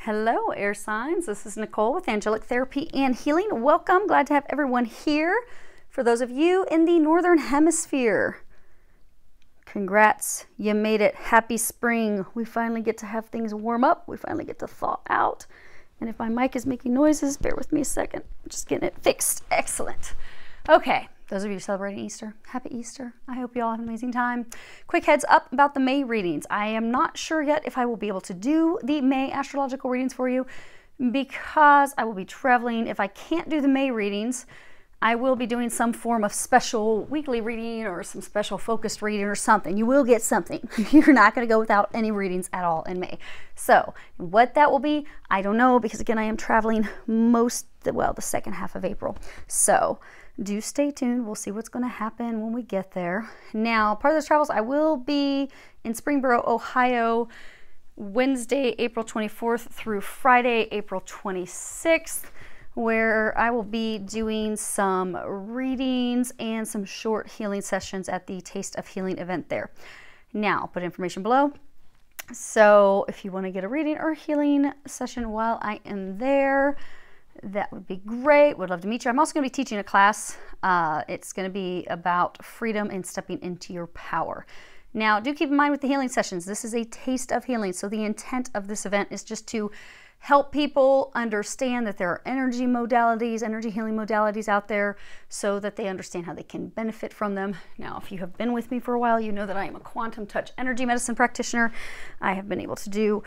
Hello, air signs. This is Nicole with Angelic Therapy and Healing. Welcome. Glad to have everyone here. For those of you in the Northern Hemisphere, congrats. You made it. Happy spring. We finally get to have things warm up. We finally get to thaw out. And if my mic is making noises, bear with me a second. I'm just getting it fixed. Excellent. Okay. Those of you celebrating Easter, happy Easter. I hope you all have an amazing time. Quick heads up about the May readings. I am not sure yet if I will be able to do the May astrological readings for you because I will be traveling. If I can't do the May readings, I will be doing some form of special weekly reading or some special focused reading or something. You will get something. You're not going to go without any readings at all in May. So what that will be, I don't know, because again, I am traveling the second half of April. So do stay tuned. We'll see what's going to happen when we get there. Now, part of those travels, I will be in Springboro, Ohio, Wednesday, April 24th through Friday, April 26th, where I will be doing some readings and some short healing sessions at the Taste of Healing event there. Now, I'll put information below. So if you want to get a reading or healing session while I am there, that would be great. Would love to meet you. I'm also going to be teaching a class. It's going to be about freedom and stepping into your power. Now, do keep in mind with the healing sessions, this is a taste of healing. So the intent of this event is just to help people understand that there are energy healing modalities out there so that they understand how they can benefit from them. Now, if you have been with me for a while, you know that I am a quantum touch energy medicine practitioner. I have been able to do,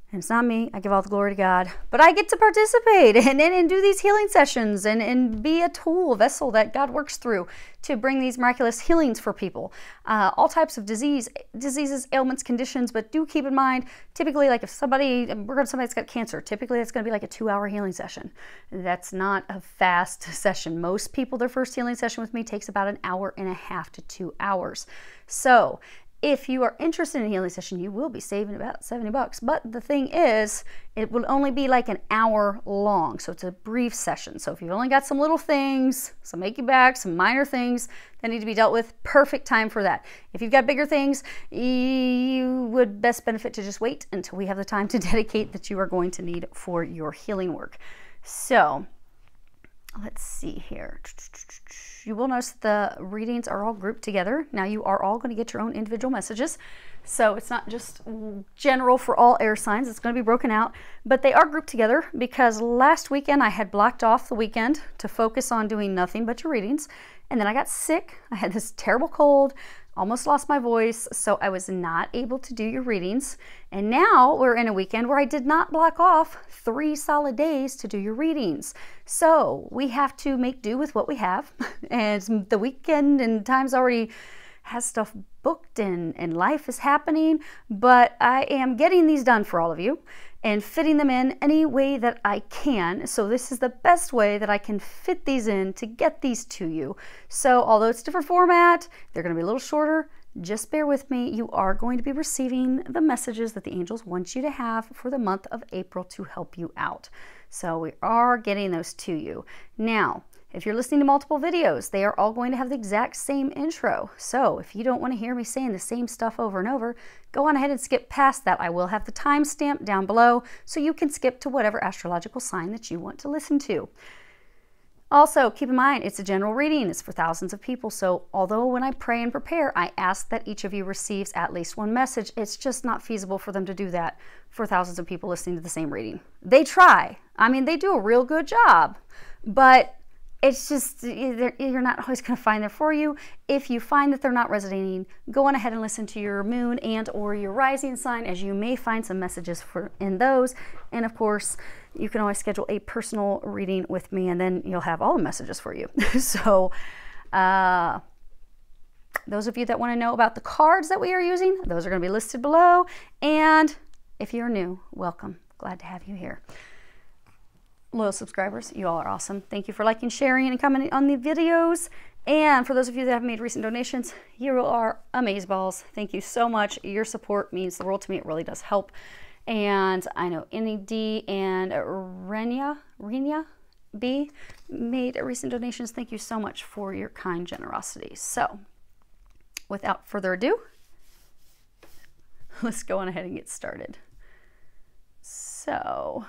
and it's not me, I give all the glory to God, but I get to participate and do these healing sessions and be a tool, a vessel that God works through to bring these miraculous healings for people. All types of diseases, ailments, conditions, but do keep in mind, typically, like if somebody's got cancer, typically it's going to be like a 2-hour healing session. That's not a fast session. Most people, their first healing session with me takes about 1.5 hours to 2 hours. So if you are interested in a healing session, you will be saving about $70. But the thing is, it will only be like 1 hour long. So it's a brief session. So if you've only got some little things, some achy back, some minor things that need to be dealt with, perfect time for that. If you've got bigger things, you would best benefit to just wait until we have the time to dedicate that you are going to need for your healing work. So let's see here. You will notice that the readings are all grouped together. Now you are all going to get your own individual messages. So it's not just general for all air signs. It's going to be broken out, but they are grouped together because last weekend I had blocked off the weekend to focus on doing nothing but your readings. And then I got sick. I had this terrible cold, almost lost my voice, so I was not able to do your readings. And now we're in a weekend where I did not block off 3 solid days to do your readings. So we have to make do with what we have. And the weekend and time's already has stuff booked and life is happening, but I am getting these done for all of you and fitting them in any way that I can. So this is the best way that I can fit these in to get these to you. So although it's different format, they're going to be a little shorter. Just bear with me. You are going to be receiving the messages that the angels want you to have for the month of April to help you out. So we are getting those to you. Now, if you're listening to multiple videos, they are all going to have the exact same intro. So if you don't want to hear me saying the same stuff over and over, go on ahead and skip past that. I will have the timestamp down below so you can skip to whatever astrological sign that you want to listen to. Also, keep in mind, it's a general reading. It's for thousands of people. So although when I pray and prepare, I ask that each of you receives at least one message, it's just not feasible for them to do that for thousands of people listening to the same reading. They try. I mean, they do a real good job, but it's just, you're not always going to find there for you. If you find that they're not resonating, go on ahead and listen to your moon and or your rising sign, as you may find some messages in those. And of course, you can always schedule a personal reading with me and then you'll have all the messages for you. So those of you that want to know about the cards that we are using, those are going to be listed below. And if you're new, welcome. Glad to have you here. Loyal subscribers, you all are awesome. Thank you for liking, sharing, and commenting on the videos. And for those of you that have made recent donations, you are amazeballs. Thank you so much. Your support means the world to me. It really does help. And I know NED and Renia B made recent donations. Thank you so much for your kind generosity. So without further ado, let's go on ahead and get started. So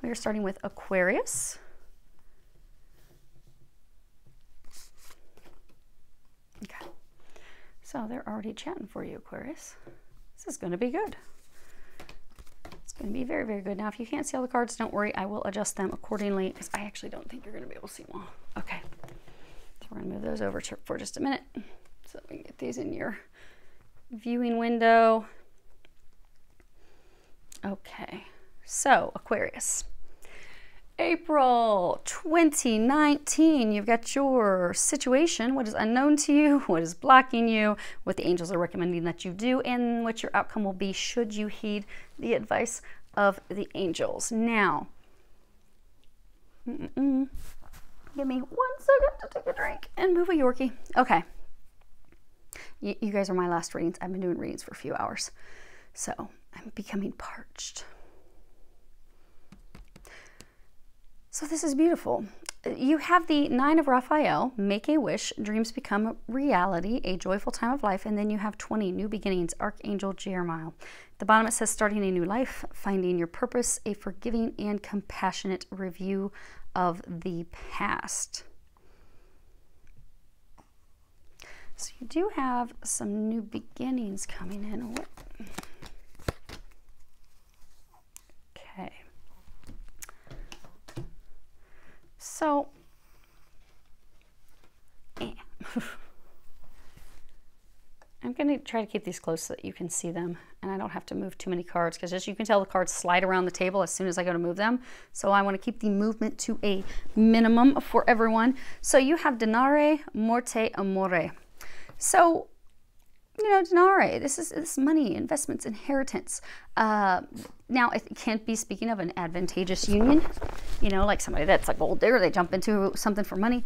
we are starting with Aquarius. Okay. So they're already chatting for you, Aquarius. This is going to be good. It's going to be very, very good. Now, if you can't see all the cards, don't worry. I will adjust them accordingly because I actually don't think you're going to be able to see them all. Okay. So we're going to move those over for just a minute so we can get these in your viewing window. Okay. So, Aquarius. April 2019, you've got your situation, what is unknown to you, what is blocking you, what the angels are recommending that you do, and what your outcome will be should you heed the advice of the angels. Now, give me 1 second to take a drink and move a Yorkie. Okay. You guys are my last readings. I've been doing readings for a few hours, so I'm becoming parched. So this is beautiful. You have the 9 of Raphael, make a wish, dreams become reality, a joyful time of life, and then you have 20, new beginnings, Archangel Jeremiah. At the bottom it says starting a new life, finding your purpose, a forgiving and compassionate review of the past. So you do have some new beginnings coming in. Okay. So, I'm going to try to keep these close so that you can see them and I don't have to move too many cards because as you can tell the cards slide around the table as soon as I go to move them. So I want to keep the movement to a minimum for everyone. So you have denare, morte, amore. So, you know, denare, this is money, investments, inheritance. Now, it can't be speaking of an advantageous union, you know, like somebody that's like old there, they jump into something for money.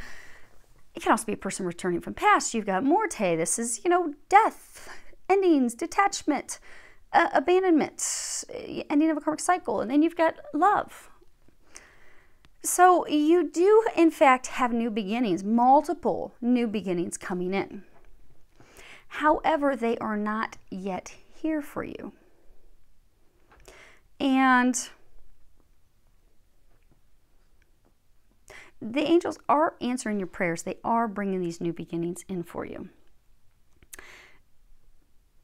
It can also be a person returning from past. You've got morte. This is, you know, death, endings, detachment, abandonment, ending of a karmic cycle. And then you've got love. So you do, in fact, have new beginnings, multiple new beginnings coming in. However, they are not yet here for you. And the angels are answering your prayers. They are bringing these new beginnings in for you.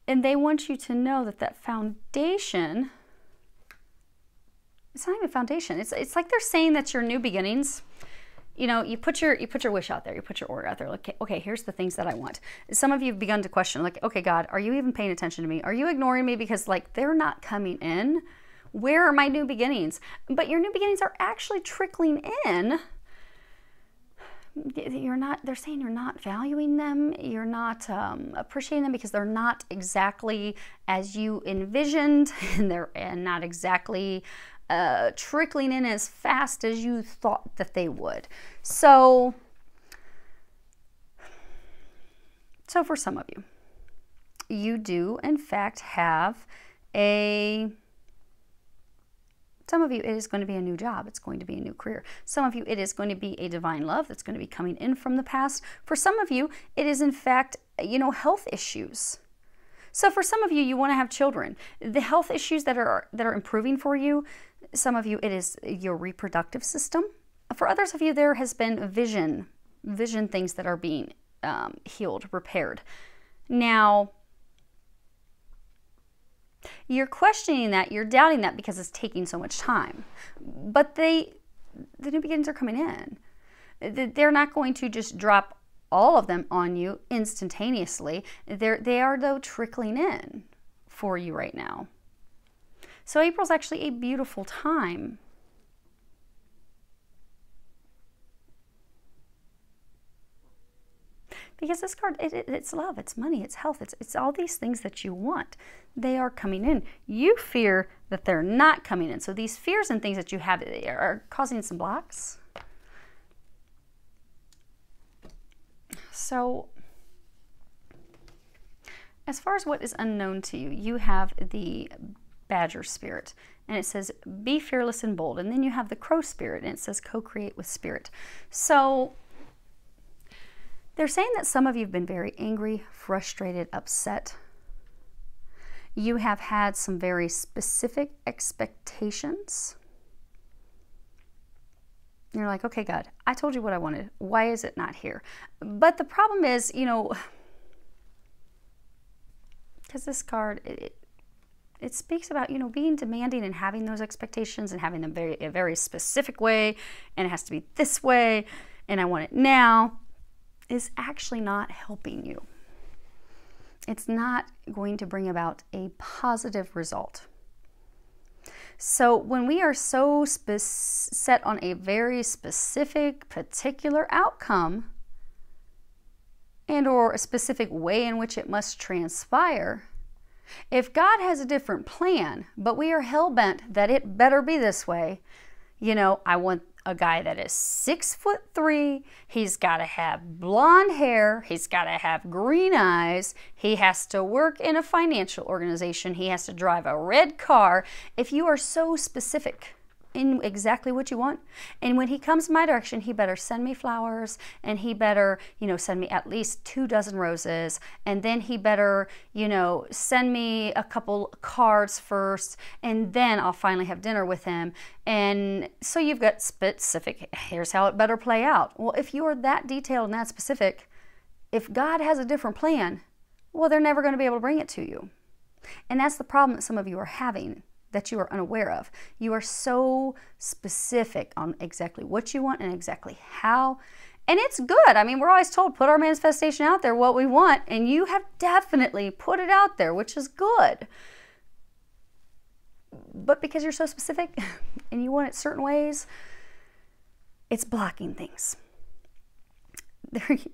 And they want you to know that that foundation, it's not even a foundation. It's like they're saying that your new beginnings, you know, you put your wish out there, you put your order out there. Like, okay, here's the things that I want. Some of you have begun to question, like, okay, God, are you even paying attention to me? Are you ignoring me? Because like they're not coming in. Where are my new beginnings? But your new beginnings are actually trickling in. They're saying you're not valuing them. You're not appreciating them because they're not exactly as you envisioned, and they're not exactly trickling in as fast as you thought that they would. So for some of you, you do in fact have some of you, it is going to be a new job. It's going to be a new career. Some of you, it is going to be a divine love that's going to be coming in from the past. For some of you, it is in fact, you know, health issues. So for some of you, you want to have children. The health issues that are improving for you, some of you, it is your reproductive system. For others of you, there has been vision things that are being healed, repaired. Now, you're questioning that, you're doubting that because it's taking so much time. But the new beginnings are coming in. They're not going to just drop all of them on you instantaneously. They are, though, trickling in for you right now. So April's actually a beautiful time. Because this card, it's love, it's money, it's health, it's all these things that you want. They are coming in. You fear that they're not coming in. So these fears and things that you have are causing some blocks. So as far as what is unknown to you, you have the badger spirit. And it says, be fearless and bold. And then you have the crow spirit, and it says, co-create with spirit. So they're saying that some of you have been very angry, frustrated, upset. you have had some very specific expectations. You're like, okay, God, I told you what I wanted. Why is it not here? But the problem is, you know, because this card, it speaks about, you know, being demanding and having those expectations and having them a very specific way, and it has to be this way, and I want it now, is actually not helping you. It's not going to bring about a positive result. So when we are so set on a very specific, particular outcome and or a specific way in which it must transpire, if God has a different plan, but we are hell-bent that it better be this way, you know, I want a guy that is 6'3", he's got to have blonde hair, he's got to have green eyes, he has to work in a financial organization, he has to drive a red car. If you are so specific in exactly what you want, and when he comes my direction, he better send me flowers, and he better, you know, send me at least 24 roses, and then he better, you know, send me a couple cards first, and then I'll finally have dinner with him. And so you've got specific, here's how it better play out. Well, if you are that detailed and that specific, if God has a different plan, well, they're never going to be able to bring it to you. And that's the problem that some of you are having, that you are unaware of. You are so specific on exactly what you want and exactly how. And it's good. I mean, we're always told, put our manifestation out there, what we want. And you have definitely put it out there, which is good. But because you're so specific and you want it certain ways, it's blocking things.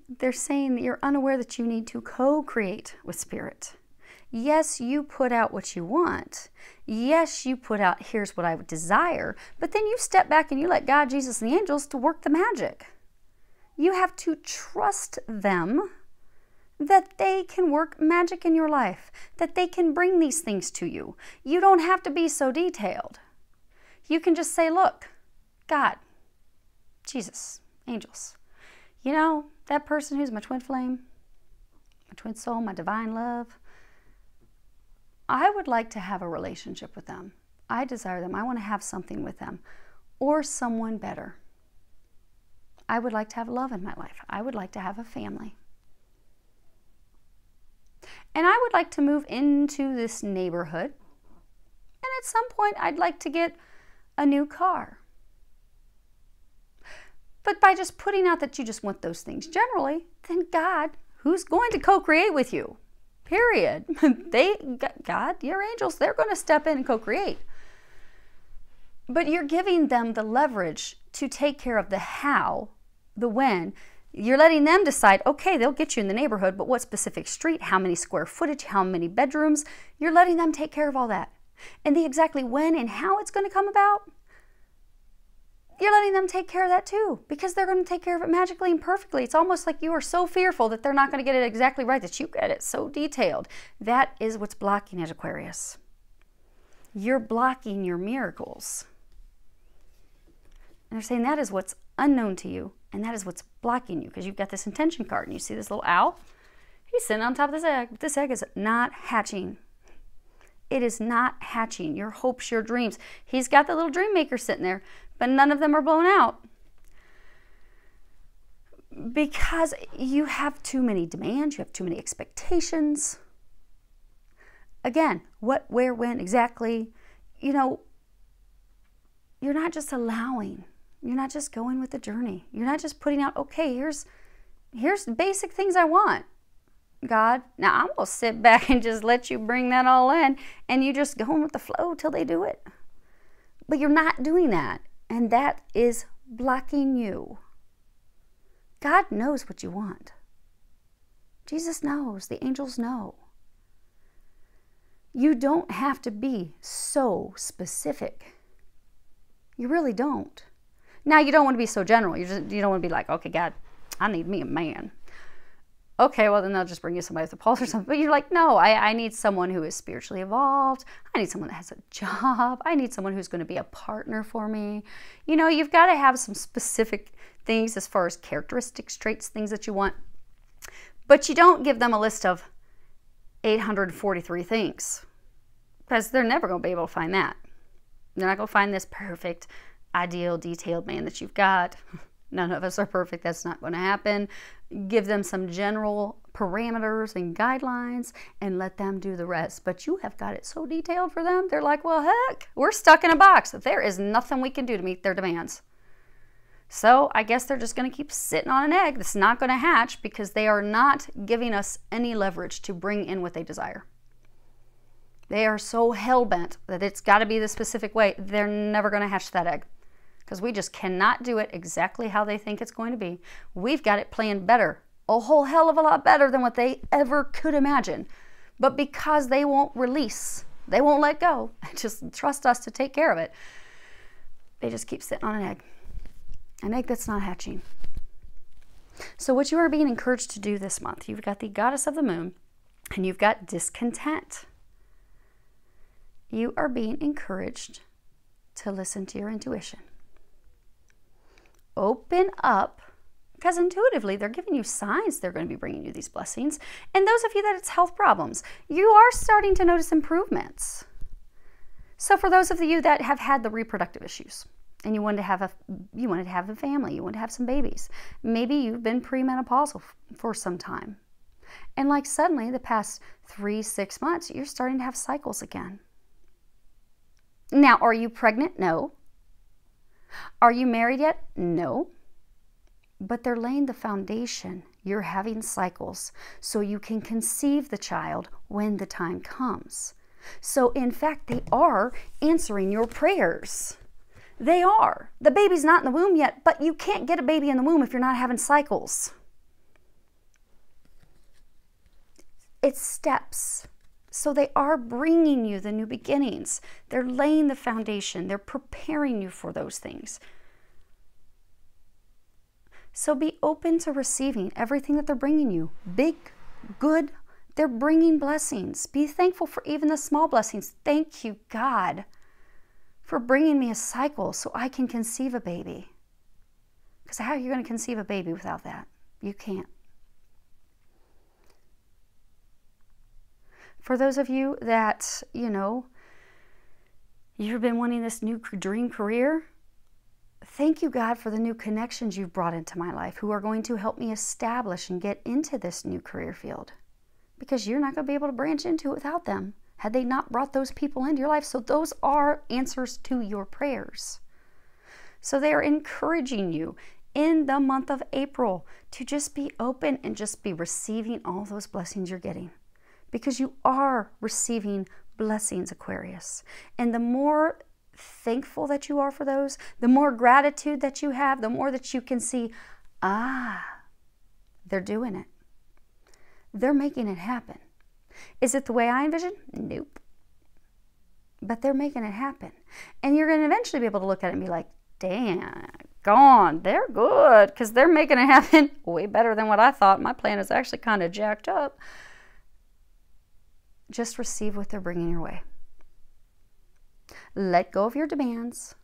They're saying that you're unaware that you need to co-create with Spirit. Yes, you put out what you want. Yes, you put out, here's what I would desire. But then you step back and you let God, Jesus, and the angels to work the magic. You have to trust them that they can work magic in your life, that they can bring these things to you. You don't have to be so detailed. You can just say, look, God, Jesus, angels, you know, that person who's my twin flame, my twin soul, my divine love, I would like to have a relationship with them. I desire them. I want to have something with them or someone better. I would like to have love in my life. I would like to have a family. And I would like to move into this neighborhood. And at some point, I'd like to get a new car. But by just putting out that you just want those things generally, then God, who's going to co-create with you? Period. God, your angels, they're going to step in and co-create. But you're giving them the leverage to take care of the how, the when. You're letting them decide, okay, they'll get you in the neighborhood, but what specific street, how many square footage, how many bedrooms. You're letting them take care of all that. And the exactly when and how it's going to come about, you're letting them take care of that too, because they're going to take care of it magically and perfectly. It's almost like you are so fearful that they're not going to get it exactly right that you get it so detailed. That is what's blocking it, Aquarius. You're blocking your miracles. And they're saying that is what's unknown to you, and that is what's blocking you, because you've got this intention card, and you see this little owl? He's sitting on top of this egg. This egg is not hatching. It is not hatching. Your hopes, your dreams. He's got the little dream maker sitting there, but none of them are blown out. Because you have too many demands, you have too many expectations. Again, what, where, when, exactly. You know, you're not just allowing. You're not just going with the journey. You're not just putting out, okay, here's the basic things I want. God, now I'm going to sit back and just let you bring that all in, and you just going with the flow till they do it. But you're not doing that, and that is blocking you. God knows what you want. Jesus knows. The angels know. You don't have to be so specific. You really don't. Now, you don't want to be so general. You don't want to be like, okay, God, I need me a man. Okay, well, then they'll just bring you somebody with a pulse or something. But you're like, no, I need someone who is spiritually evolved. I need someone that has a job. I need someone who's going to be a partner for me. You know, you've got to have some specific things as far as characteristics, traits, things that you want. But you don't give them a list of 843 things. because they're never going to be able to find that. They're not going to find this perfect, ideal, detailed man that you've got. None of us are perfect. That's not going to happen. Give them some general parameters and guidelines and let them do the rest. But you have got it so detailed for them. They're like, well, heck, we're stuck in a box. There is nothing we can do to meet their demands. So I guess they're just going to keep sitting on an egg that's not going to hatch because they are not giving us any leverage to bring in what they desire. They are so hell-bent that it's got to be the specific way. They're never going to hatch that egg because we just cannot do it exactly how they think it's going to be. We've got it planned better, a whole hell of a lot better than what they ever could imagine. But because they won't release, they won't let go, just trust us to take care of it, they just keep sitting on an egg that's not hatching. So what you are being encouraged to do this month, you've got the goddess of the moon and you've got discontent. You are being encouraged to listen to your intuition. Open up, because intuitively they're giving you signs they're going to be bringing you these blessings. And those of you that it's health problems, you are starting to notice improvements. So for those of you that have had the reproductive issues and you wanted to have a family, you want to have some babies, maybe you've been premenopausal for some time. And like suddenly the past 3-6 months, you're starting to have cycles again. Now, are you pregnant? No. Are you married yet? No. But they're laying the foundation. You're having cycles so you can conceive the child when the time comes. So in fact, they are answering your prayers. They are. The baby's not in the womb yet, but you can't get a baby in the womb if you're not having cycles. It's steps. So they are bringing you the new beginnings. They're laying the foundation. They're preparing you for those things. So be open to receiving everything that they're bringing you. Big, good, they're bringing blessings. Be thankful for even the small blessings. Thank you, God, for bringing me a cycle so I can conceive a baby. Because how are you going to conceive a baby without that? You can't. For those of you that, you've been wanting this new dream career, thank you, God, for the new connections you've brought into my life who are going to help me establish and get into this new career field. Because you're not going to be able to branch into it without them had they not brought those people into your life. So those are answers to your prayers. So they are encouraging you in the month of April to just be open and just be receiving all those blessings you're getting. Because you are receiving blessings, Aquarius. And the more thankful that you are for those, the more gratitude that you have, the more that you can see, they're doing it. They're making it happen. Is it the way I envision? Nope. But they're making it happen. And you're going to eventually be able to look at it and be like, damn, gone. They're good because they're making it happen way better than what I thought. My plan is actually kind of jacked up. Just receive what they're bringing your way. Let go of your demands.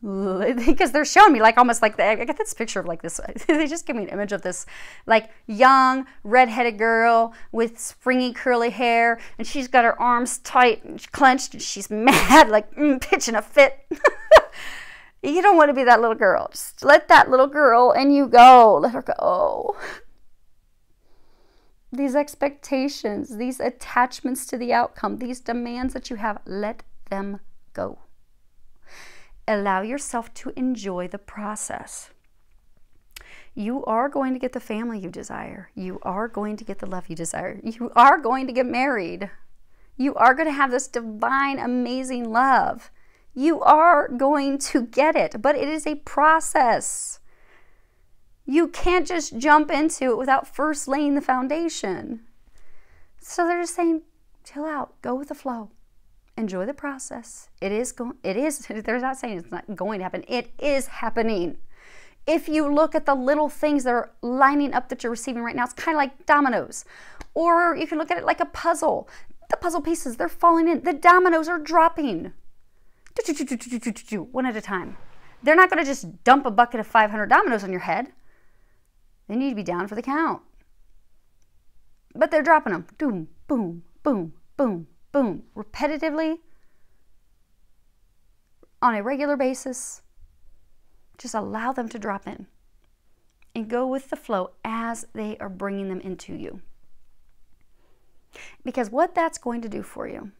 Because they're showing me almost like I got this picture of this. They just give me an image of this young redheaded girl with springy curly hair, and she's got her arms tight and clenched, and she's mad, pitching a fit. You don't want to be that little girl. Just let that little girl and you go. Let her go. These expectations, these attachments to the outcome, these demands that you have, let them go. Allow yourself to enjoy the process. You are going to get the family you desire. You are going to get the love you desire. You are going to get married. You are going to have this divine, amazing love. You are going to get it, but it is a process. You can't just jump into it without first laying the foundation. So they're just saying, chill out, go with the flow. Enjoy the process. They're not saying it's not going to happen. It is happening. If you look at the little things that are lining up that you're receiving right now, it's kind of like dominoes. Or you can look at it like a puzzle. The puzzle pieces, they're falling in. The dominoes are dropping. One at a time. They're not going to just dump a bucket of 500 dominoes on your head. They need to be down for the count. But they're dropping them. Boom, boom, boom, boom, boom. Repetitively on a regular basis. Just allow them to drop in and go with the flow as they are bringing them into you. Because what that's going to do for you,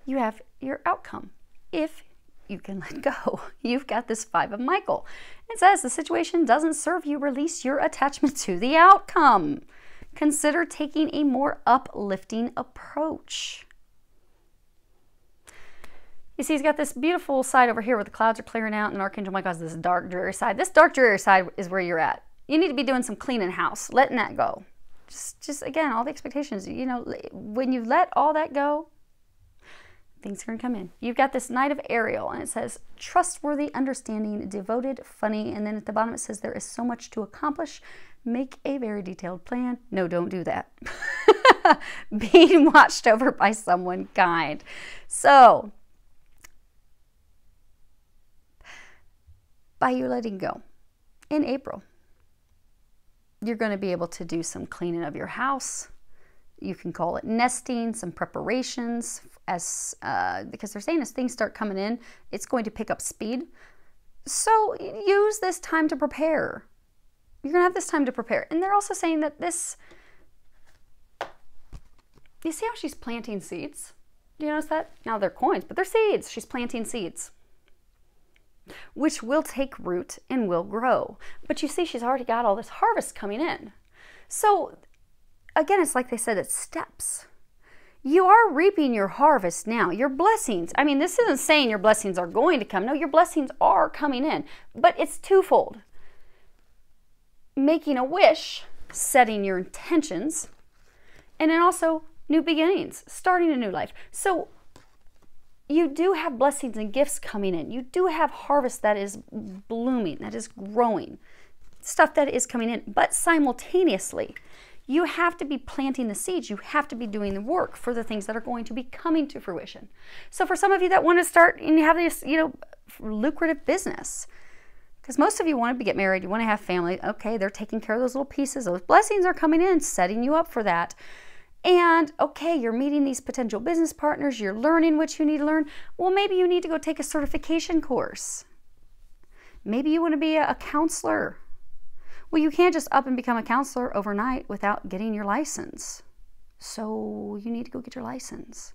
you have your outcome. If you can let go, you've got this 5 of Michael. It says the situation doesn't serve you, release your attachment to the outcome. Consider taking a more uplifting approach. You see, he's got this beautiful side over here where the clouds are clearing out and Archangel Michael has this dark, dreary side. This dark, dreary side is where you're at. You need to be doing some cleaning house, letting that go. Just again, all the expectations, you know, when you let all that go, things are going to come in. You've got this Knight of Ariel, and it says, trustworthy, understanding, devoted, funny, and then at the bottom it says, there is so much to accomplish. Make a very detailed plan. No, don't do that. Being watched over by someone kind. So, by you letting go in April, you're going to be able to do some cleaning of your house. You can call it nesting, some preparations, as because they're saying as things start coming in, it's going to pick up speed. So use this time to prepare. You're going to have this time to prepare. And they're also saying that this, you see how she's planting seeds? Do you notice that? Now they're coins, but they're seeds. She's planting seeds, which will take root and will grow. But you see, she's already got all this harvest coming in. So again, it's like they said, it's steps. You are reaping your harvest now, your blessings. I mean, this isn't saying your blessings are going to come. No, your blessings are coming in, but it's twofold. Making a wish, setting your intentions, and then also new beginnings, starting a new life. So you do have blessings and gifts coming in. You do have harvest that is blooming, that is growing, stuff that is coming in. But simultaneously, you have to be planting the seeds. You have to be doing the work for the things that are going to be coming to fruition. So for some of you that want to start and you have this, you know, lucrative business, because most of you want to get married, you want to have family. Okay, they're taking care of those little pieces. Those blessings are coming in, setting you up for that. And okay, you're meeting these potential business partners, you're learning what you need to learn. Well, maybe you need to go take a certification course. Maybe you want to be a counselor. Well, you can't just up and become a counselor overnight without getting your license. So you need to go get your license.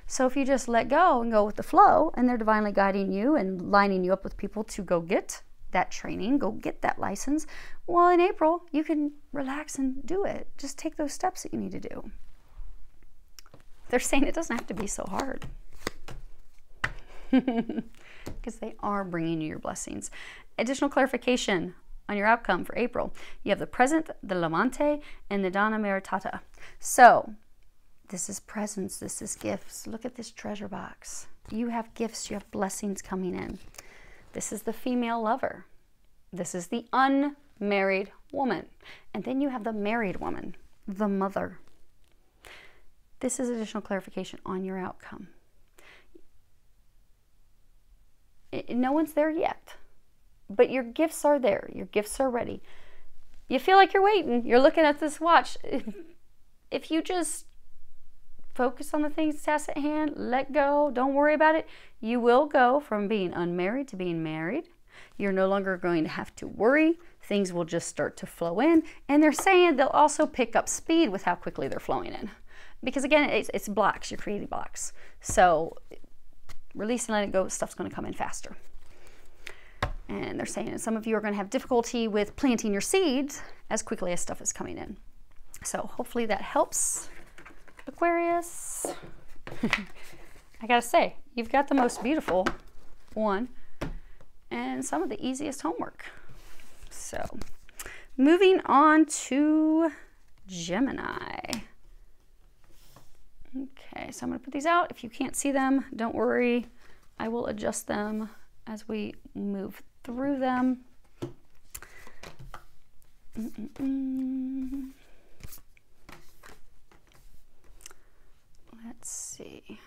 So if you just let go and go with the flow, and they're divinely guiding you and lining you up with people to go get that training, go get that license, well, in April, you can relax and do it. Just take those steps that you need to do. They're saying it doesn't have to be so hard. Because they are bringing you your blessings. Additional clarification on your outcome for April. You have the present, the Lamante, and the Donna Meritata. So, this is presents, this is gifts. Look at this treasure box. You have gifts, you have blessings coming in. This is the female lover. This is the unmarried woman. And then you have the married woman, the mother. This is additional clarification on your outcome. No one's there yet, but your gifts are there. Your gifts are ready. You feel like you're waiting. You're looking at this watch. If you just focus on the things that's at hand, let go, don't worry about it, you will go from being unmarried to being married. You're no longer going to have to worry. Things will just start to flow in. And they're saying they'll also pick up speed with how quickly they're flowing in. Because again, it's blocks. You're creating blocks. So release and let it go. Stuff's going to come in faster. And they're saying that some of you are going to have difficulty with planting your seeds as quickly as stuff is coming in. So hopefully that helps, Aquarius. I gotta say, you've got the most beautiful one and some of the easiest homework. So moving on to Gemini. Okay, so I'm going to put these out. If you can't see them, don't worry. I will adjust them as we move through them. Let's see.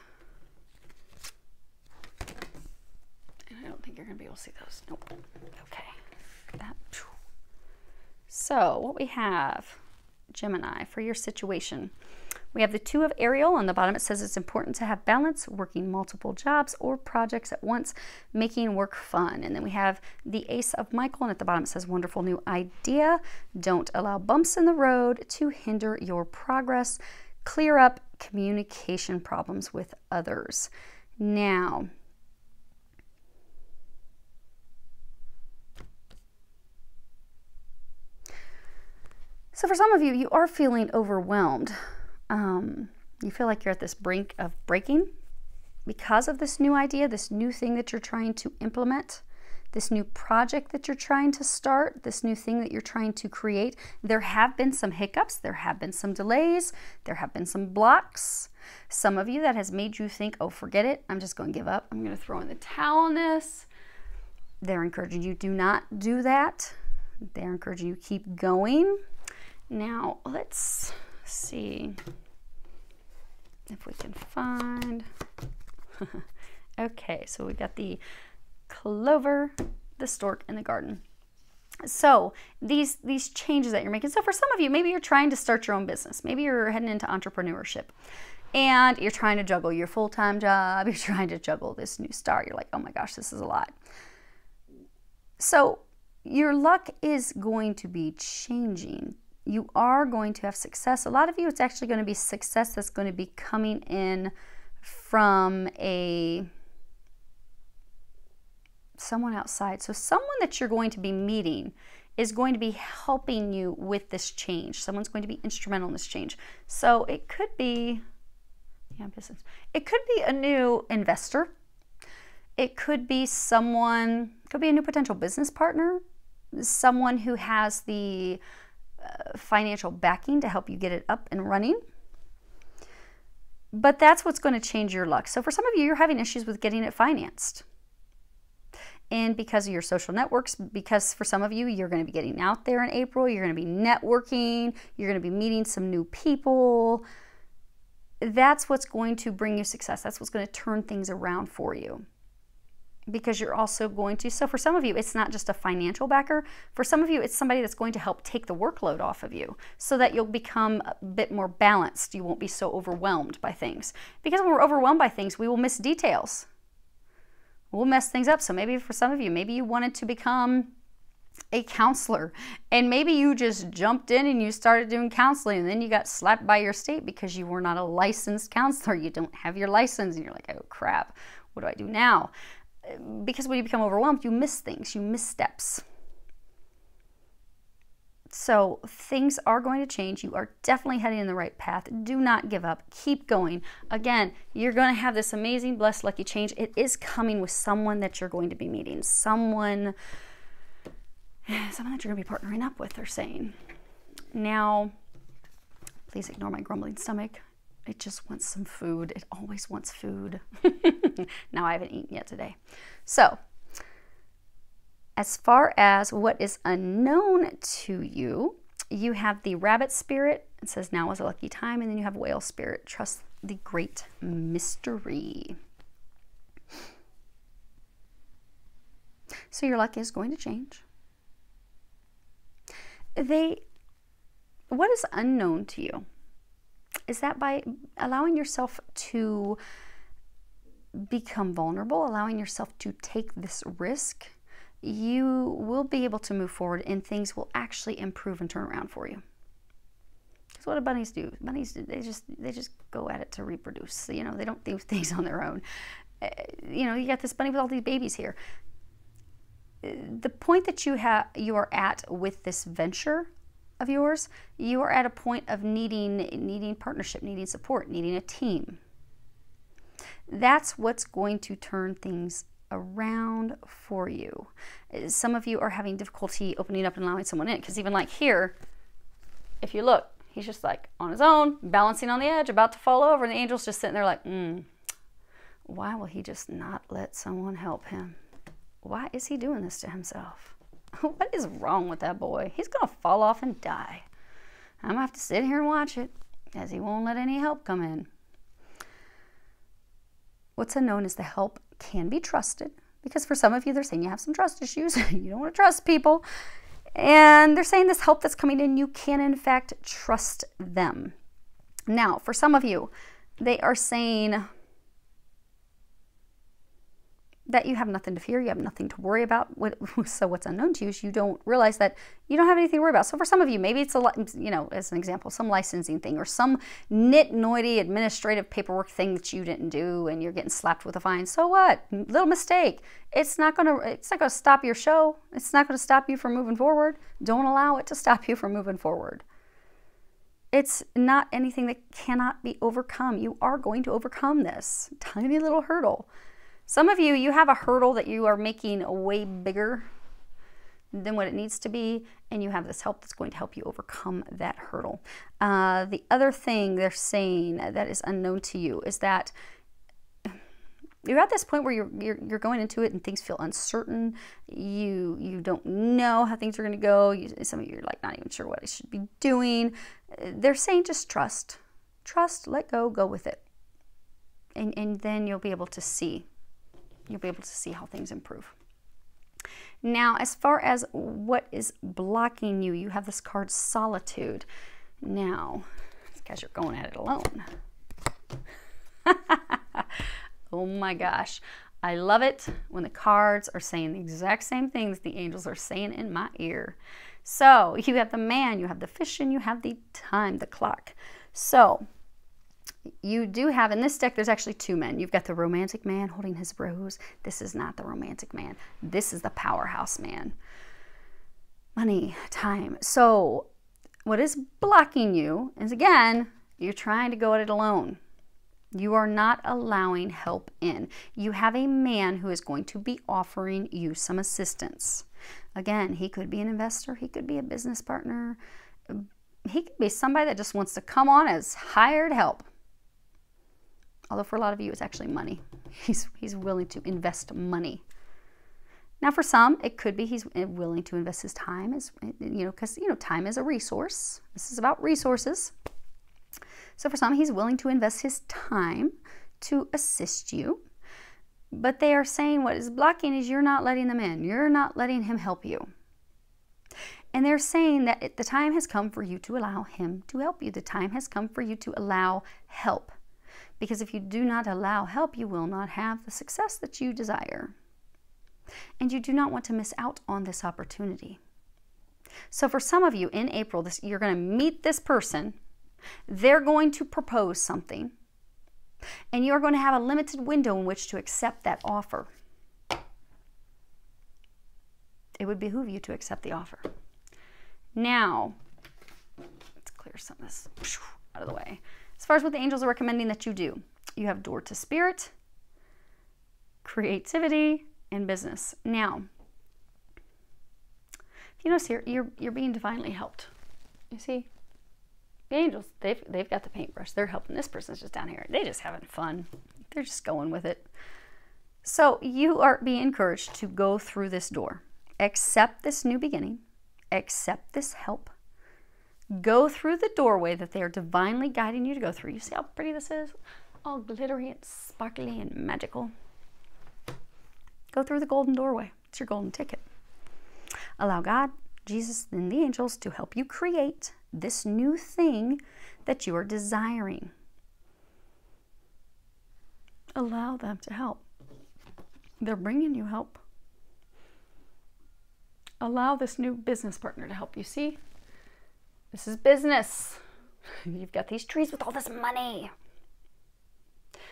And I don't think you're going to be able to see those. Nope. Okay. That. So what we have, Gemini, for your situation. We have the Two of Ariel. On the bottom, it says it's important to have balance, working multiple jobs or projects at once, making work fun. And then we have the Ace of Michael, and at the bottom, it says wonderful new idea. Don't allow bumps in the road to hinder your progress. Clear up communication problems with others. Now, so for some of you, you are feeling overwhelmed. You feel like you're at this brink of breaking because of this new idea, this new thing that you're trying to implement, this new project that you're trying to start, this new thing that you're trying to create. There have been some hiccups, there have been some delays, there have been some blocks. Some of you, that has made you think, oh, forget it, I'm just going to give up. I'm going to throw in the towel on this. They're encouraging you, do not do that. They're encouraging you, keep going. Now, let's see if we can find, okay, so we've got the clover, the stork, and the garden. So these changes that you're making. So for some of you, maybe you're trying to start your own business. Maybe you're heading into entrepreneurship and you're trying to juggle your full-time job. You're trying to juggle this new start. You're like, oh my gosh, this is a lot. So your luck is going to be changing. You are going to have success. A lot of you, it's actually going to be success that's going to be coming in from someone outside. So someone that you're going to be meeting is going to be helping you with this change. Someone's going to be instrumental in this change. So it could be, yeah, business. It could be a new investor. It could be someone, could be a new potential business partner, someone who has the financial backing to help you get it up and running. But that's what's going to change your luck. So for some of you, you're having issues with getting it financed. And because of your social networks, because for some of you, you're going to be getting out there in April, you're going to be networking, you're going to be meeting some new people. That's what's going to bring you success. That's what's going to turn things around for you. Because you're also going to, so for some of you, it's not just a financial backer. For some of you, it's somebody that's going to help take the workload off of you so that you'll become a bit more balanced. You won't be so overwhelmed by things. Because when we're overwhelmed by things, we will miss details. We'll mess things up. So maybe for some of you, maybe you wanted to become a counselor and maybe you just jumped in and you started doing counseling and then you got slapped by your state because you were not a licensed counselor. You don't have your license and you're like, oh crap, what do I do now? Because when you become overwhelmed, you miss things, you miss steps. So things are going to change. You are definitely heading in the right path. Do not give up. Keep going. Again, you're going to have this amazing, blessed, lucky change. It is coming with someone that you're going to be meeting. Someone that you're going to be partnering up with, they're saying. Now, please ignore my grumbling stomach. It just wants some food. It always wants food. Now I haven't eaten yet today. So, as far as what is unknown to you, you have the rabbit spirit. It says now is a lucky time. And then you have whale spirit. Trust the great mystery. So your luck is going to change. What is unknown to you is that by allowing yourself to become vulnerable, allowing yourself to take this risk, you will be able to move forward and things will actually improve and turn around for you. Because what do bunnies do? Bunnies, they just go at it to reproduce. You know, they don't do things on their own. You know, you got this bunny with all these babies here. The point that you are at with this venture of yours, you are at a point of needing partnership, needing support, needing a team. That's what's going to turn things around for you. Some of you are having difficulty opening up and allowing someone in, because even like here, if you look, he's just like on his own, balancing on the edge, about to fall over, and the angel's just sitting there like, why will he just not let someone help him? Why is he doing this to himself? What is wrong with that boy? He's going to fall off and die. I'm going to have to sit here and watch it, as he won't let any help come in. What's unknown is the help can be trusted, because for some of you, they're saying you have some trust issues. You don't want to trust people. And they're saying this help that's coming in, you can in fact trust them. Now, for some of you, they are saying that you have nothing to fear, you have nothing to worry about. So what's unknown to you is you don't realize that you don't have anything to worry about. So for some of you, maybe it's as an example, some licensing thing or some nitty-gritty administrative paperwork thing that you didn't do and you're getting slapped with a fine. So what? Little mistake. It's not gonna stop your show. It's not gonna stop you from moving forward. Don't allow it to stop you from moving forward. It's not anything that cannot be overcome. You are going to overcome this tiny little hurdle. Some of you, you have a hurdle that you are making way bigger than what it needs to be, and you have this help that's going to help you overcome that hurdle. The other thing they're saying that is unknown to you is that you're at this point where you're going into it and things feel uncertain. You don't know how things are going to go. Some of you are like not even sure what I should be doing. They're saying just trust. Trust, let go, go with it. And then you'll be able to see. You'll be able to see how things improve. Now, as far as what is blocking you, you have this card Solitude. Now, because you're going at it alone. Oh my gosh. I love it when the cards are saying the exact same things the angels are saying in my ear. So, you have the Man, you have the Fish, and you have the Time, the Clock. So, you do have, in this deck, there's actually two men. You've got the romantic man holding his rose. This is not the romantic man. This is the powerhouse man. Money, time. So what is blocking you is, again, you're trying to go at it alone. You are not allowing help in. You have a man who is going to be offering you some assistance. Again, he could be an investor. He could be a business partner. He could be somebody that just wants to come on as hired help. Although for a lot of you, it's actually money. He's willing to invest money. Now, for some, it could be he's willing to invest his time, because time is a resource. This is about resources. So for some, he's willing to invest his time to assist you. But they are saying what is blocking is you're not letting them in. You're not letting him help you. And they're saying that the time has come for you to allow him to help you. The time has come for you to allow help. Because if you do not allow help, you will not have the success that you desire. And you do not want to miss out on this opportunity. So for some of you in April, you're going to meet this person. They're going to propose something. And you're going to have a limited window in which to accept that offer. It would behoove you to accept the offer. Now, let's clear some of this out of the way. As far as what the angels are recommending that you do, you have Door to Spirit, Creativity, and Business. Now, if you notice here, you're being divinely helped. You see, the angels, they've got the paintbrush. They're helping. This person's just down here. They're just having fun. They're just going with it. So you are being encouraged to go through this door. Accept this new beginning. Accept this help. Go through the doorway that they are divinely guiding you to go through. You see how pretty this is? All glittery and sparkly and magical. Go through the golden doorway. It's your golden ticket. Allow God, Jesus, and the angels to help you create this new thing that you are desiring. Allow them to help. They're bringing you help. Allow this new business partner to help you. See? This is business. You've got these trees with all this money.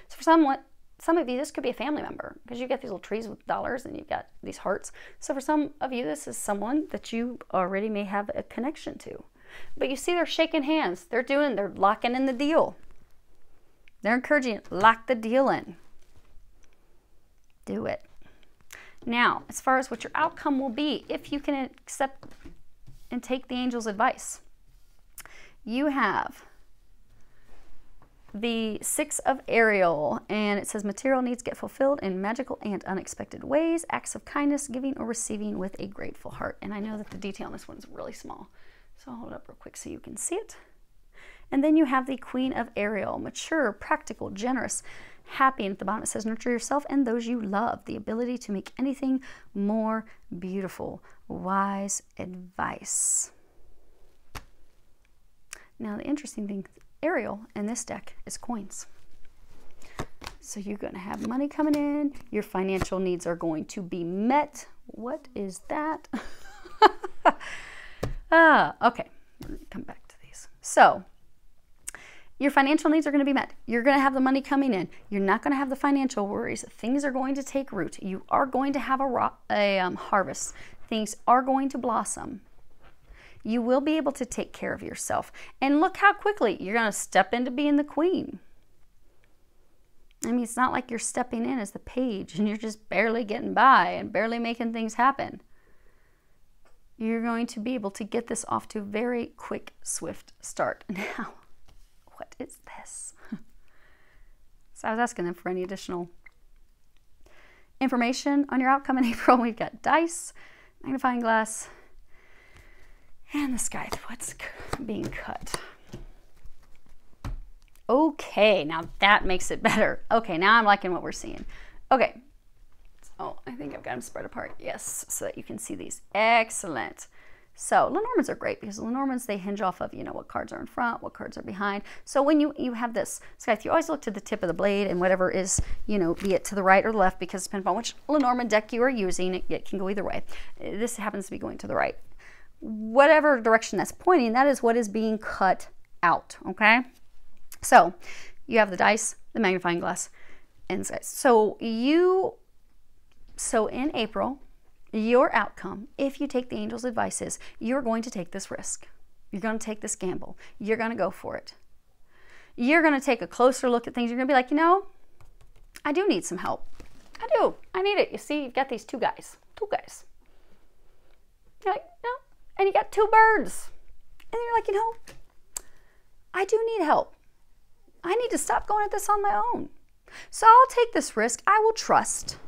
So for some of you, this could be a family member because you've got these little trees with dollars and you've got these hearts. So for some of you, this is someone that you already may have a connection to. But you see, they're shaking hands. They're locking in the deal. They're encouraging you, lock the deal in. Do it. Now, as far as what your outcome will be, if you can accept and take the angel's advice, you have the Six of Ariel, and it says material needs get fulfilled in magical and unexpected ways, acts of kindness, giving or receiving with a grateful heart. And I know that the detail on this one is really small, so I'll hold it up real quick so you can see it. And then you have the Queen of Ariel, mature, practical, generous, happy, and at the bottom it says nurture yourself and those you love, the ability to make anything more beautiful, wise advice. Now the interesting thing Ariel in this deck is coins. So you're going to have money coming in. Your financial needs are going to be met. What is that? Okay, we're going to come back to these. So your financial needs are going to be met. You're going to have the money coming in. You're not going to have the financial worries. Things are going to take root. You are going to have a harvest. Things are going to blossom. You will be able to take care of yourself. And look how quickly you're going to step into being the queen. I mean, it's not like you're stepping in as the page and you're just barely getting by and barely making things happen. You're going to be able to get this off to a very quick, swift start. Now, what is this? So I was asking them for any additional information on your outcome in April. We've got dice, magnifying glass, and the sky. What's being cut? Okay, now that makes it better. Okay, now I'm liking what we're seeing. Okay, so I think I've got them spread apart. Yes, so that you can see these. Excellent. So Lenormands are great because Lenormands, they hinge off of, you know, what cards are in front, what cards are behind. So when you have this scythe, you always look to the tip of the blade and whatever is, you know, be it to the right or the left, because depending on which Lenormand deck you are using, it can go either way. This happens to be going to the right. Whatever direction that's pointing, that is what is being cut out, okay? So you have the dice, the magnifying glass, and scythe. So in April, your outcome, if you take the angel's advice, is you're going to take this risk. You're going to take this gamble. You're going to go for it. You're going to take a closer look at things. You're going to be like, you know, I do need some help. I do. I need it. You see, you've got these two guys. You're like, no. And you got two birds. And you're like, you know, I do need help. I need to stop going at this on my own. So I'll take this risk. I will trust.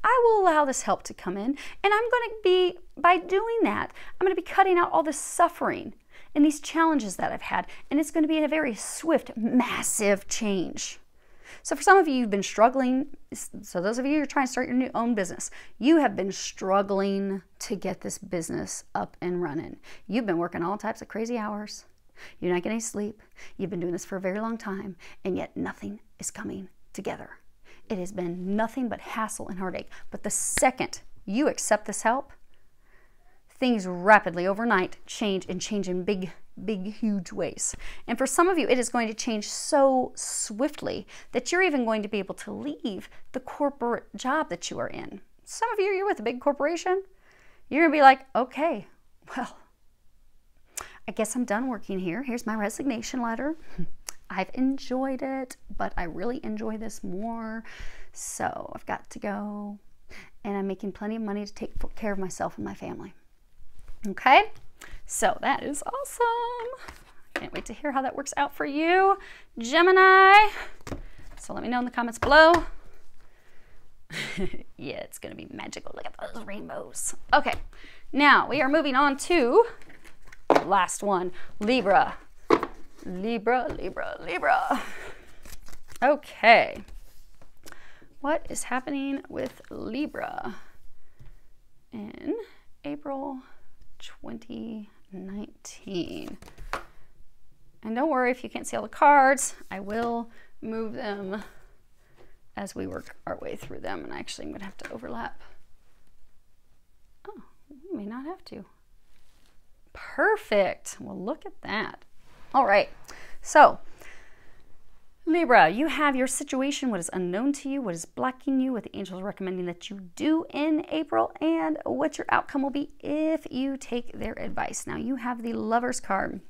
I will allow this help to come in. And I'm going to be, by doing that, I'm going to be cutting out all this suffering and these challenges that I've had. And it's going to be a very swift, massive change. So for some of you, you've been struggling. So those of you who are trying to start your own business, you have been struggling to get this business up and running. You've been working all types of crazy hours. You're not getting any sleep. You've been doing this for a very long time, and yet nothing is coming together. It has been nothing but hassle and heartache. But the second you accept this help, things rapidly overnight change in big, huge ways. And for some of you, it is going to change so swiftly that you're even going to be able to leave the corporate job that you are in. Some of you, you're with a big corporation. You're going to be like, okay, well, I guess I'm done working here. Here's my resignation letter. I've enjoyed it, but I really enjoy this more. So I've got to go. And I'm making plenty of money to take care of myself and my family. Okay? So that is awesome. Can't wait to hear how that works out for you, Gemini. So let me know in the comments below. Yeah, it's going to be magical. Look at those rainbows. Okay. Now we are moving on to last one, Libra. Libra. Okay. What is happening with Libra in April 2019? And don't worry if you can't see all the cards. I will move them as we work our way through them. And actually, I'm going to have to overlap. Oh, you may not have to. Perfect. Well, look at that. All right. So, Libra, you have your situation, what is unknown to you, what is blocking you, what the angels are recommending that you do in April, and what your outcome will be if you take their advice. Now, you have the Lover's card.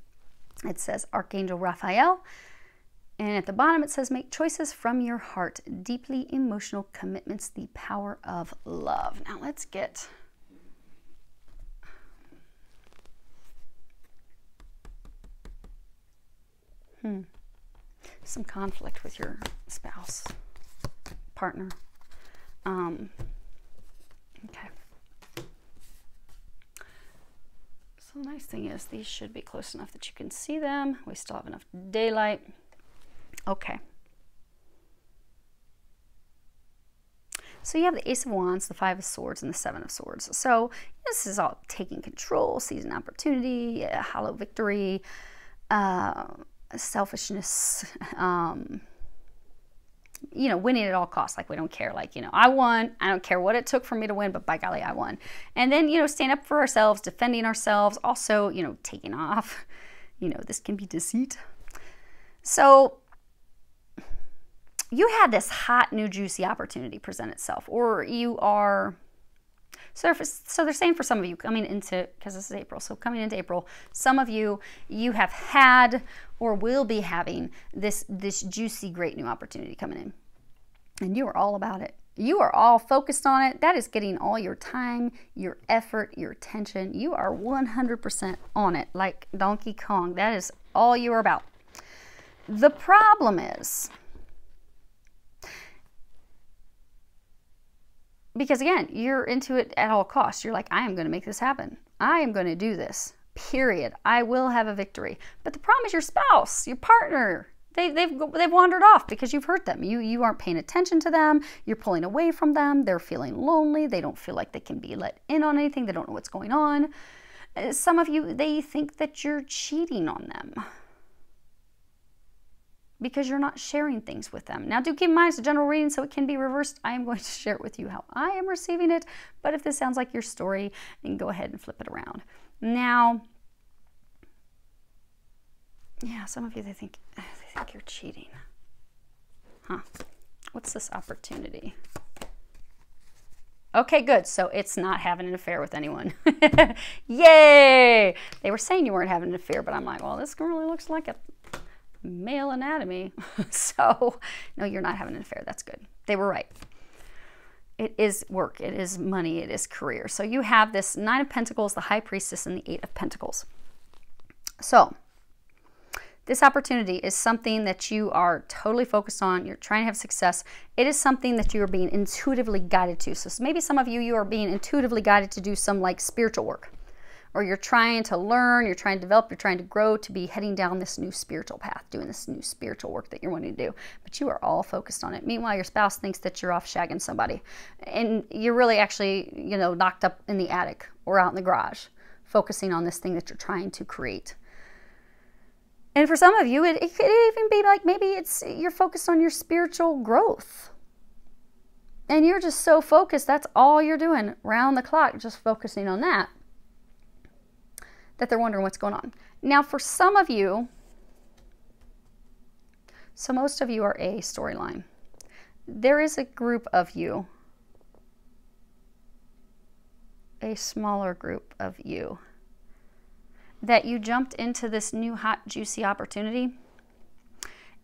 It says Archangel Raphael. And at the bottom, it says, make choices from your heart, deeply emotional commitments, the power of love. Now, let's get... some conflict with your spouse, partner. Okay. So the nice thing is these should be close enough that you can see them. We still have enough daylight. Okay. So you have the Ace of Wands, the Five of Swords, and the Seven of Swords. So this is all taking control, seizing opportunity, hollow victory. selfishness, you know, winning at all costs. Like, we don't care. Like, you know, I won. I don't care what it took for me to win, but by golly, I won. And then, you know, stand up for ourselves, defending ourselves. Also, you know, taking off. You know, this can be deceit. So you had this hot, new, juicy opportunity present itself, or you are... So they're saying for some of you coming into, because this is April, so coming into April, some of you, you have had or will be having this juicy, great new opportunity coming in. And you are all about it. You are all focused on it. That is getting all your time, your effort, your attention. You are 100% on it, like Donkey Kong. That is all you are about. The problem is, because again, you're into it at all costs. You're like, I am going to make this happen. I am going to do this, period. I will have a victory. But the problem is your spouse, your partner, they've wandered off because you've hurt them. You aren't paying attention to them. You're pulling away from them. They're feeling lonely. They don't feel like they can be let in on anything. They don't know what's going on. Some of you, they think that you're cheating on them because you're not sharing things with them. Now, do keep in mind, it's a general reading, so it can be reversed. I am going to share it with you how I am receiving it, but if this sounds like your story, then go ahead and flip it around. Now, yeah, some of you, they think you're cheating. Huh. What's this opportunity? Okay, good. So it's not having an affair with anyone. Yay! They were saying you weren't having an affair, but I'm like, well, this really looks like a male anatomy. So no, you're not having an affair. That's good. They were right. It is work. It is money. It is career. So you have this Nine of Pentacles, the High Priestess, and the Eight of Pentacles. So this opportunity is something that you are totally focused on. You're trying to have success. It is something that you are being intuitively guided to. So maybe some of you, you are being intuitively guided to do some like spiritual work, or you're trying to learn, you're trying to develop, you're trying to grow to be heading down this new spiritual path, doing this new spiritual work that you're wanting to do. But you are all focused on it. Meanwhile, your spouse thinks that you're off shagging somebody, and you're really actually, you know, locked up in the attic or out in the garage, focusing on this thing that you're trying to create. And for some of you, it could even be like maybe you're focused on your spiritual growth. And you're just so focused, that's all you're doing, round the clock, just focusing on that they're wondering what's going on. Now, for some of you, so most of you are a storyline. There is a group of you, a smaller group of you, that you jumped into this new hot, juicy opportunity,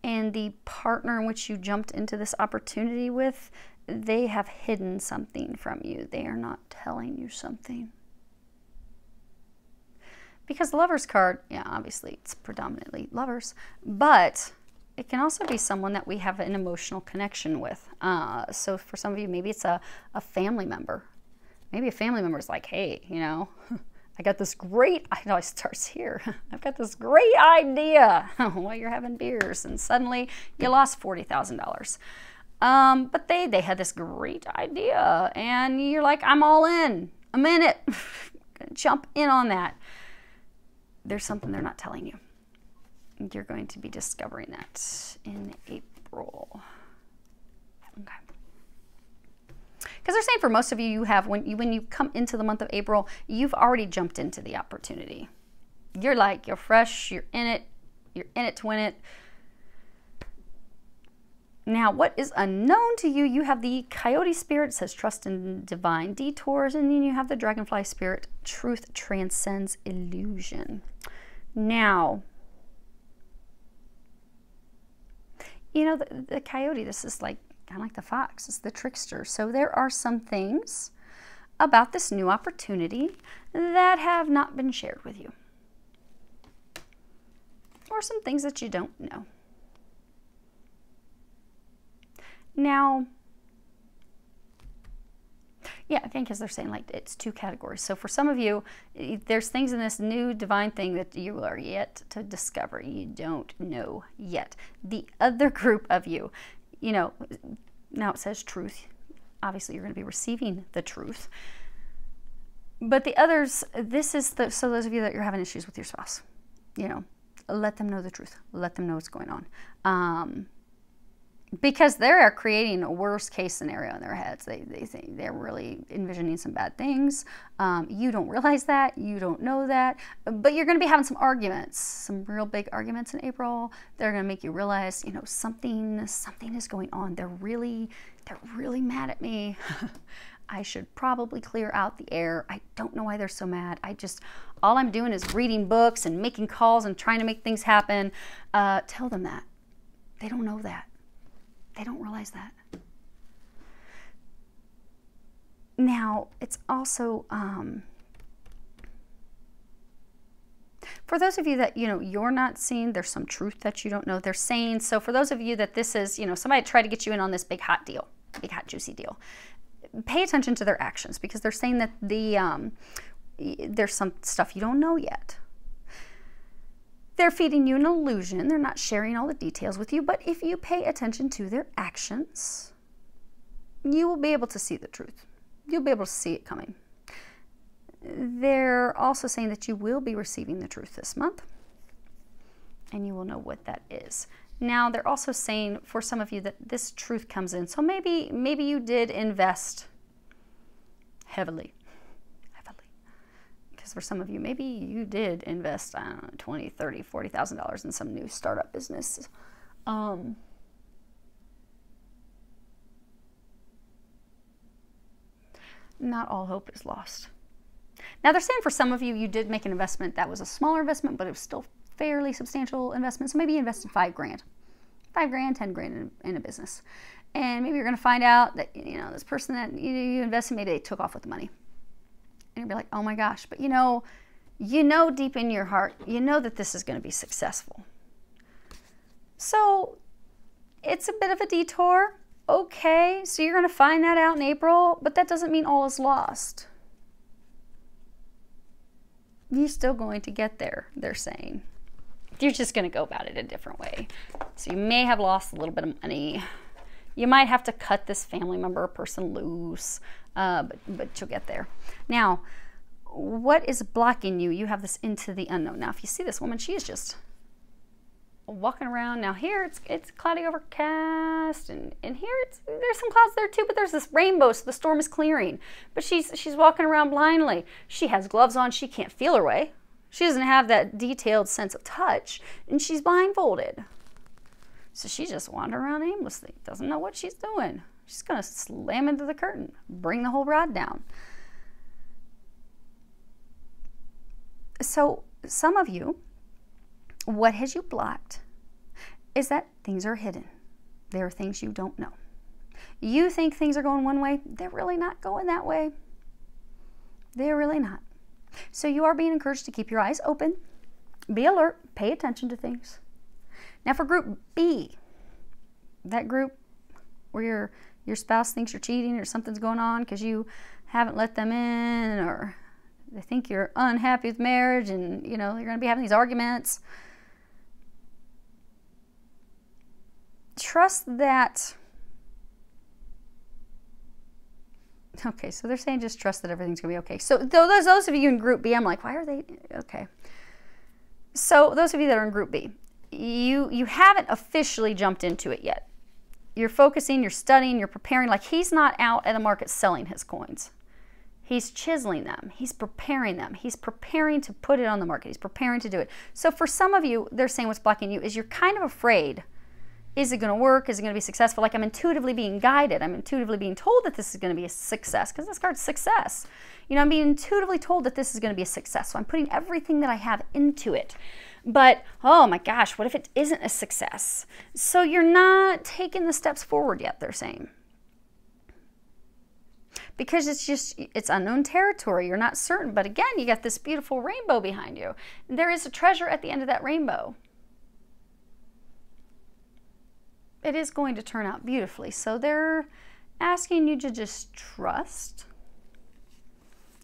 and the partner in which you jumped into this opportunity with, they have hidden something from you. They are not telling you something. Because the Lovers card, yeah, obviously it's predominantly lovers, but it can also be someone that we have an emotional connection with. So for some of you, maybe it's a family member. Maybe a family member is like, hey, you know, I got this great, I know it starts here. I've got this great idea while you're having beers, and suddenly you lost $40,000. But they had this great idea, and you're like, I'm all in. I'm in it. Gonna jump in on that. There's something they're not telling you. You're going to be discovering that in April. Okay. Because they're saying for most of you, you have, when you come into the month of April, you've already jumped into the opportunity. You're like, you're fresh, you're in it to win it. Now, what is unknown to you, you have the Coyote spirit, says trust in divine detours, and then you have the Dragonfly spirit, truth transcends illusion. Now, you know, the Coyote, this is like, kind of like the fox, it's the trickster. So there are some things about this new opportunity that have not been shared with you. Or some things that you don't know. Now, yeah, again, because they're saying like it's two categories. So for some of you, there's things in this new divine thing that you are yet to discover. You don't know yet. The other group of you, you know, now it says truth. Obviously, you're going to be receiving the truth. But the others, this is the, so those of you that you're having issues with your spouse, you know, let them know the truth. Let them know what's going on. Because they're creating a worst case scenario in their heads. They think they're really envisioning some bad things. You don't realize that. You don't know that. But you're going to be having some arguments, some real big arguments in April. They're going to make you realize, you know, something is going on. They're really mad at me. I should probably clear out the air. I don't know why they're so mad. All I'm doing is reading books and making calls and trying to make things happen. Tell them that. They don't know that. They don't realize that. Now, it's also, for those of you that, you know, you're not seeing, there's some truth that you don't know they're saying. So for those of you that this is, you know, somebody tried to get you in on this big hot deal, big hot juicy deal, pay attention to their actions, because they're saying that there's some stuff you don't know yet. They're feeding you an illusion. They're not sharing all the details with you, but if you pay attention to their actions, you will be able to see the truth. You'll be able to see it coming. They're also saying that you will be receiving the truth this month, and you will know what that is. Now, they're also saying for some of you that this truth comes in. So maybe you did invest heavily. Because for some of you, maybe you did invest, I don't know, $20,000, $30,000, $40,000 in some new startup business. Not all hope is lost. Now, they're saying for some of you, you did make an investment that was a smaller investment, but it was still fairly substantial investment. So maybe you invested $5 grand, $10 grand in a business. And maybe you're going to find out that, you know, this person that you invested, maybe they took off with the money. And you'll be like, oh my gosh, but you know deep in your heart, you know that this is going to be successful. So it's a bit of a detour. Okay, so you're going to find that out in April, but that doesn't mean all is lost. You're still going to get there, they're saying. You're just going to go about it a different way. So you may have lost a little bit of money. You might have to cut this family member or person loose, but you'll get there. Now, what is blocking you? You have this into the unknown. Now, if you see this woman, she is just walking around. Now here it's cloudy overcast, and here there's some clouds there too, but there's this rainbow, so the storm is clearing. But she's walking around blindly. She has gloves on. She can't feel her way. She doesn't have that detailed sense of touch, and she's blindfolded. So she's just wandering around aimlessly, doesn't know what she's doing. She's going to slam into the curtain, bring the whole rod down. So some of you, what has you blocked is that things are hidden. There are things you don't know. You think things are going one way. They're really not going that way. They're really not. So you are being encouraged to keep your eyes open, be alert, pay attention to things. Now for group B, that group where your spouse thinks you're cheating or something's going on because you haven't let them in, or they think you're unhappy with marriage and you know you're going to be having these arguments. Trust that. Okay, so they're saying just trust that everything's going to be okay. So those of you in group B, I'm like, why are they okay? So those of you that are in group B, you haven't officially jumped into it yet. You're focusing, you're studying, you're preparing. Like he's not out at the market selling his coins. He's chiseling them. He's preparing them. He's preparing to put it on the market. He's preparing to do it. So for some of you, they're saying what's blocking you is you're kind of afraid. Is it going to work? Is it going to be successful? Like I'm intuitively being guided. I'm intuitively being told that this is going to be a success because this card's success. You know, I'm being intuitively told that this is going to be a success. So I'm putting everything that I have into it. But, oh my gosh, what if it isn't a success? So you're not taking the steps forward yet, they're saying. Because it's unknown territory. You're not certain. But again, you got this beautiful rainbow behind you. There is a treasure at the end of that rainbow. It is going to turn out beautifully. So they're asking you to just trust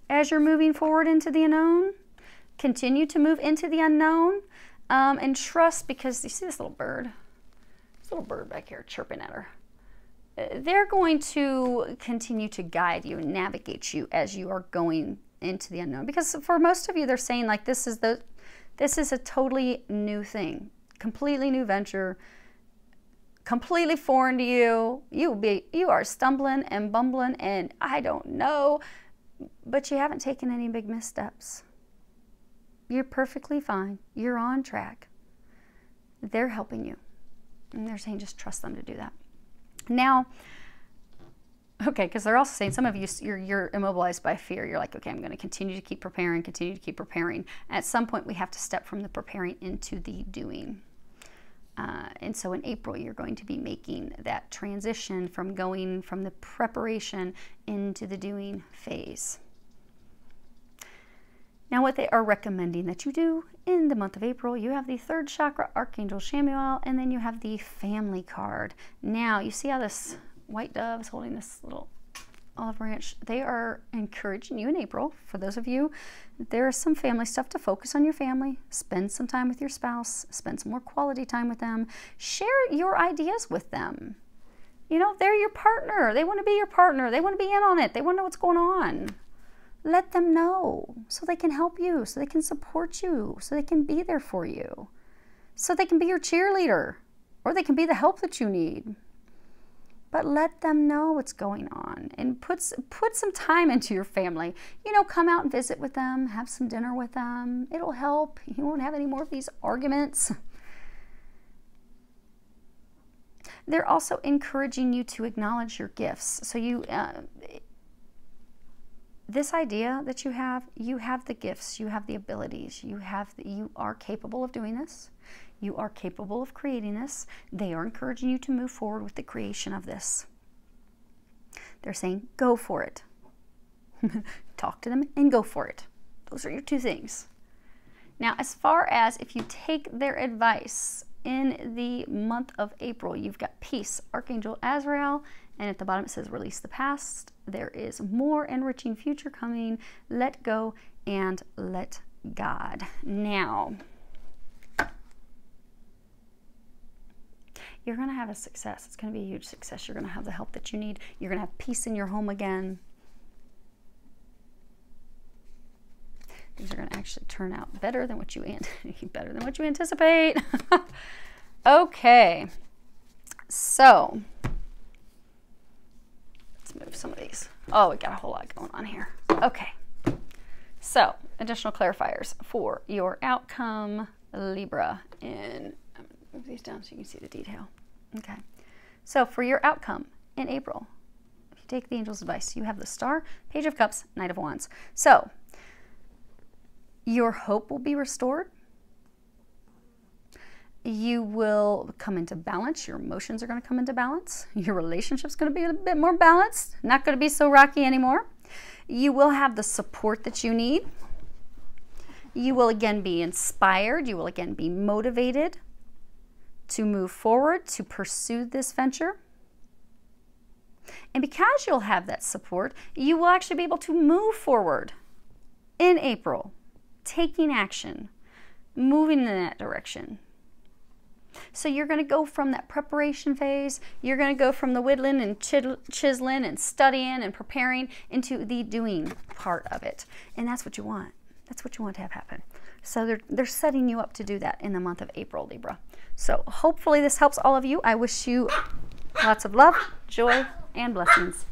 as you're moving forward into the unknown. Continue to move into the unknown and trust, because you see this little bird? This little bird back here chirping at her. They're going to continue to guide you and navigate you as you are going into the unknown. Because for most of you, they're saying like this is This is a totally new thing, completely new venture, completely foreign to you. You are stumbling and bumbling and I don't know, but you haven't taken any big missteps. You're perfectly fine. You're on track. They're helping you. And they're saying just trust them to do that. Now, okay, because they're also saying some of you, you're immobilized by fear. You're like, okay, I'm going to continue to keep preparing, continue to keep preparing. At some point, we have to step from the preparing into the doing. And so in April, you're going to be making that transition from going from the preparation into the doing phase. Now, what they are recommending that you do in the month of April, you have the 3rd chakra, Archangel Chamuel, and then you have the family card. Now, you see how this white dove is holding this little olive branch? They are encouraging you in April. For those of you, there is some family stuff to focus on your family. Spend some time with your spouse. Spend some more quality time with them. Share your ideas with them. You know, they're your partner. They want to be your partner. They want to be in on it. They want to know what's going on. Let them know so they can help you, so they can support you, so they can be there for you, so they can be your cheerleader, or they can be the help that you need. But let them know what's going on and put some time into your family. You know, come out and visit with them, have some dinner with them. It'll help. You won't have any more of these arguments. They're also encouraging you to acknowledge your gifts. So you, this idea that you have the gifts, you have the abilities, you are capable of doing this. You are capable of creating this. They are encouraging you to move forward with the creation of this. They're saying, go for it. Talk to them and go for it. Those are your 2 things. Now, as far as if you take their advice in the month of April, you've got peace, Archangel Azrael, and at the bottom it says release the past. There is more enriching future coming. Let go and let God. Now, you're going to have a success. It's going to be a huge success. You're going to have the help that you need. You're going to have peace in your home again. Things are going to actually turn out better than what you anticipate. Okay. So, let's move some of these. Oh, we got a whole lot going on here. Okay. So, additional clarifiers for your outcome, Libra, in move these down so you can see the detail. Okay. So for your outcome in April, if you take the angel's advice, you have the Star, Page of Cups, Knight of Wands. So your hope will be restored. You will come into balance. Your emotions are going to come into balance. Your relationship's going to be a bit more balanced. Not going to be so rocky anymore. You will have the support that you need. You will again be inspired. You will again be motivated to move forward, to pursue this venture. And because you'll have that support, you will actually be able to move forward in April, taking action, moving in that direction. So you're going to go from that preparation phase, you're going to go from the whittling and chiseling and studying and preparing into the doing part of it. And that's what you want. That's what you want to have happen. So they're setting you up to do that in the month of April, Libra. So hopefully this helps all of you. I wish you lots of love, joy, and blessings.